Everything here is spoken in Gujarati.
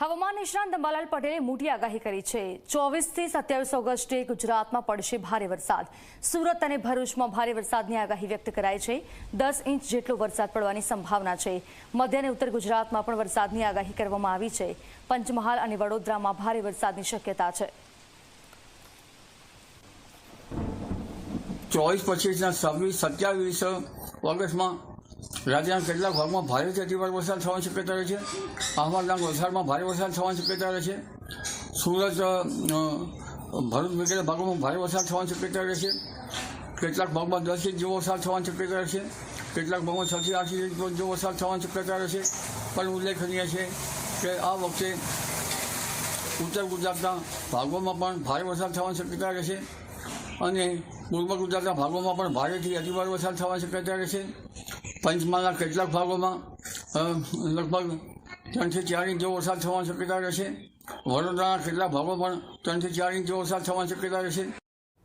હવામાન નિષ્ણાંત અંબાલાલ પટેલે મોટી આગાહી કરી છે। 24 થી 27 ઓગસ્ટે ગુજરાતમાં પડશે ભારે વરસાદ। સુરત અને ભરૂચમાં ભારે વરસાદની આગાહી વ્યક્ત કરાઈ છે। 10 ઇંચ જેટલો વરસાદ પડવાની સંભાવના છે। મધ્ય અને ઉત્તર ગુજરાતમાં પણ વરસાદની આગાહી કરવામાં આવી છે। પંચમહાલ અને વડોદરામાં ભારે વરસાદની શક્યતા છે। 24, 25, 26, 27 ઓગસ્ટમાં રાજ્યના કેટલાક ભાગમાં ભારેથી અતિભારે વરસાદ થવાની શક્યતા રહે છે। અહમદનગર વલસાડમાં ભારે વરસાદ થવાની શક્યતા રહે છે। સુરત ભરૂચ વગેરે ભાગોમાં ભારે વરસાદ થવાની શક્યતા રહે છે। કેટલાક ભાગમાં 10 ઇંચ જેવો વરસાદ થવાની શક્યતા રહે છે। કેટલાક ભાગમાં 6 થી 8 ઇંચ જેવો વરસાદ થવાની શક્યતા રહે છે। પણ ઉલ્લેખનીય છે કે આ વખતે ઉત્તર ગુજરાતના ભાગોમાં પણ ભારે વરસાદ થવાની શક્યતા રહે છે અને પૂર્વ ગુજરાતના ભાગોમાં પણ ભારેથી અતિભારે વરસાદ થવાની શક્યતા રહે છે। પંચમહાલના કેટલાક ભાગોમાં લગભગ 3 થી 4 ઇંચ જેવો વરસાદ થવાની શક્યતા રહેશે। વડોદરાના કેટલાક ભાગો પણ 3 થી 4 ઇંચ જેવો વરસાદ થવાની શક્યતા રહેશે।